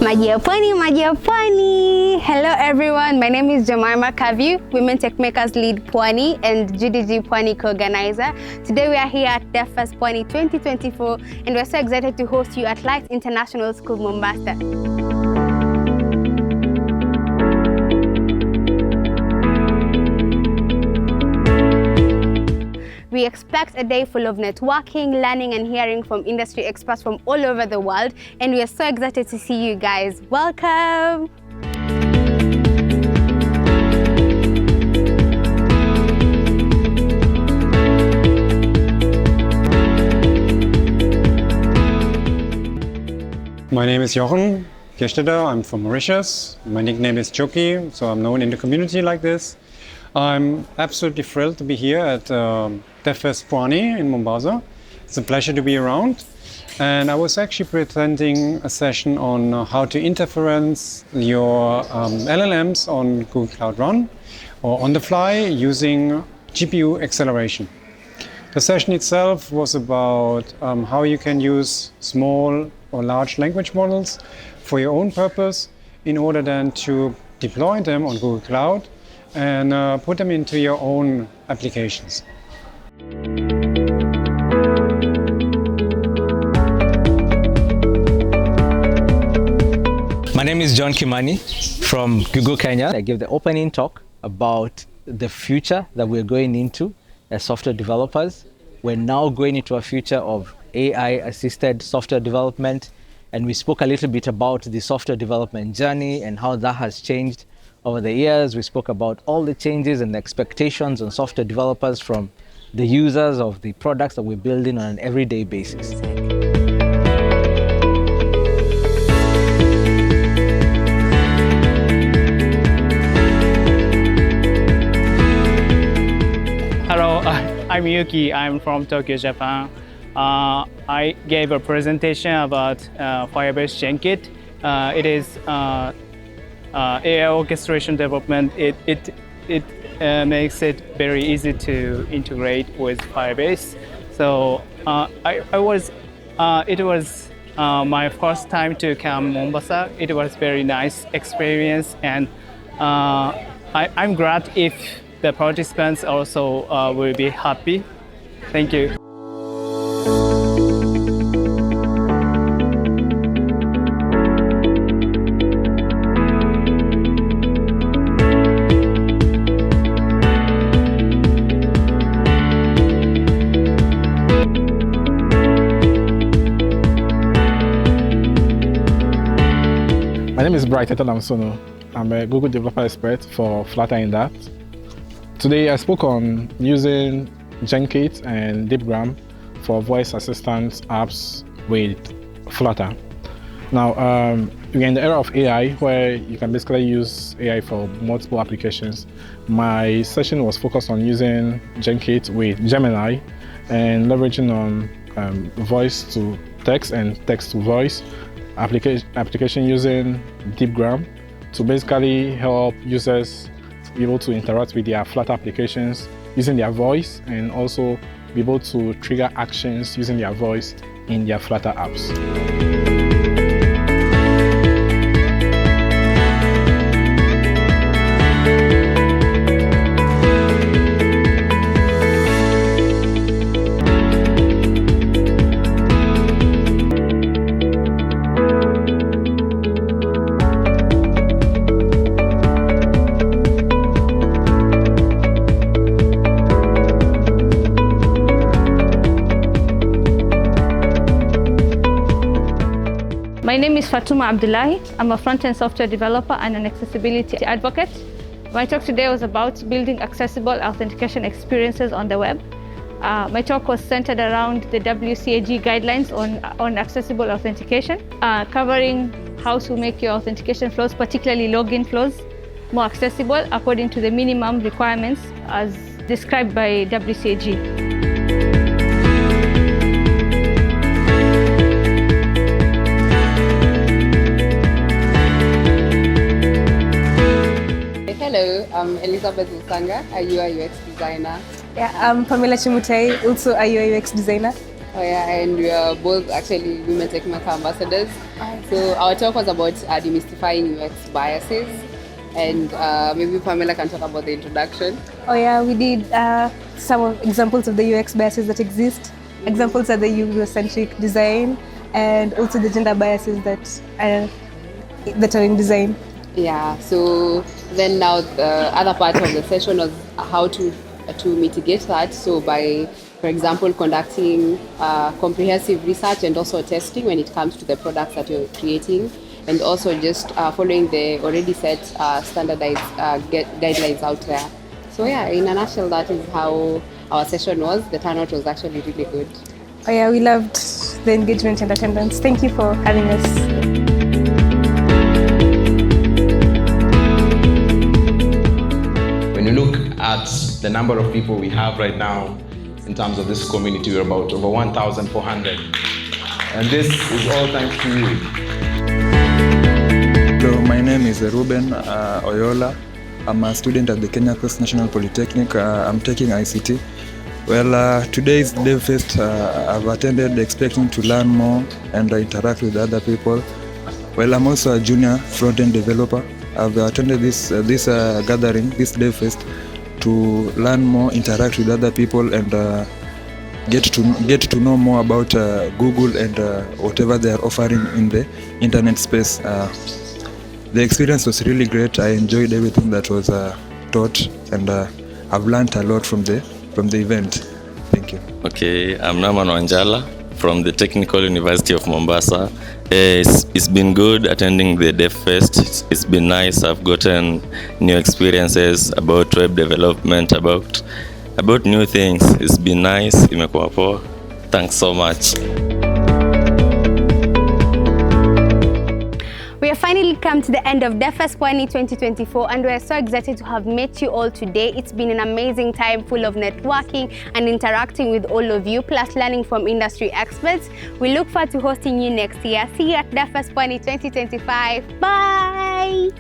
Maji ya Pwani, Maji ya Pwani. Hello everyone, my name is Jemima Kavi, Women Tech Makers Lead Pwani and GDG Pwani co-organizer. Today we are here at DevFest Pwani 2024 and we're so excited to host you at Light International School, Mombasa. We expect a day full of networking, learning and hearing from industry experts from all over the world, and we are so excited to see you guys. Welcome! My name is Jochen Gestetter. I'm from Mauritius. My nickname is Joki, so I'm known in the community like this. I'm absolutely thrilled to be here at DevFest Pwani in Mombasa. It's a pleasure to be around. And I was actually presenting a session on how to interference your LLMs on Google Cloud Run or on the fly using GPU acceleration. The session itself was about how you can use small or large language models for your own purpose in order then to deploy them on Google Cloud and put them into your own applications. My name is John Kimani from Google Kenya. I gave the opening talk about the future that we're going into as software developers. We're now going into a future of AI-assisted software development, and we spoke a little bit about the software development journey and how that has changed over the years. We spoke about all the changes and the expectations on software developers from the users of the products that we're building on an everyday basis. Hello, I'm Yuki. I'm from Tokyo, Japan. I gave a presentation about Firebase Genkit. It is AI orchestration development. It makes it very easy to integrate with Firebase. So it was my first time to come Mombasa. It was very nice experience, and I'm glad if the participants also will be happy. Thank you. My name is Bright Etalamsono. I'm a Google developer expert for Flutter in that. Today I spoke on using Genkit and DeepGram for voice assistant apps with Flutter. Now, we're in the era of AI where you can basically use AI for multiple applications. My session was focused on using Genkit with Gemini and leveraging on voice to text and text to voice application using DeepGram to basically help users be able to interact with their Flutter applications using their voice and also be able to trigger actions using their voice in their Flutter apps. My name is Fatuma Abdullahi. I'm a front-end software developer and an accessibility advocate. My talk today was about building accessible authentication experiences on the web. My talk was centered around the WCAG guidelines on accessible authentication, covering how to make your authentication flows, particularly login flows, more accessible according to the minimum requirements as described by WCAG. Hello, I'm Elizabeth Musanga, a UI UX designer. Yeah, I'm Pamela Chimutai, also a UI UX designer. Oh yeah, and we are both actually Women Tech Maker ambassadors. So our talk was about demystifying UX biases, and maybe Pamela can talk about the introduction. Oh yeah, we did some examples of the UX biases that exist. Examples are the user-centric design, and also the gender biases that are in design. Yeah. So then now the other part of the session was how to mitigate that. So by, for example, conducting comprehensive research and also testing when it comes to the products that you're creating, and also just following the already set standardized guidelines out there. So yeah, in a nutshell, that is how our session was. The turnout was actually really good. Oh yeah, we loved the engagement and attendance. Thank you for having us. When you look at the number of people we have right now in terms of this community, we're about over 1,400. And this is all thanks to you. Hello, my name is Ruben Oyola. I'm a student at the Kenya Coast National Polytechnic. I'm taking ICT. Well, today's DevFest, I've attended expecting to learn more and interact with other people. Well, I'm also a junior front-end developer. I've attended this gathering, this DevFest, to learn more, interact with other people, and get to know more about Google and whatever they are offering in the internet space. The experience was really great. I enjoyed everything that was taught, and I've learned a lot from the event. Thank you. Okay, I'm Naman Wanjala from the Technical University of Mombasa. It's been good attending the DevFest. It's been nice. I've gotten new experiences about web development, about new things. It's been nice. Imekuwa poa. Thanks so much. We have finally come to the end of DevFest Pwani 2024, and we are so excited to have met you all today. It's been an amazing time full of networking and interacting with all of you, plus learning from industry experts. We look forward to hosting you next year. See you at DevFest Pwani 2025. Bye!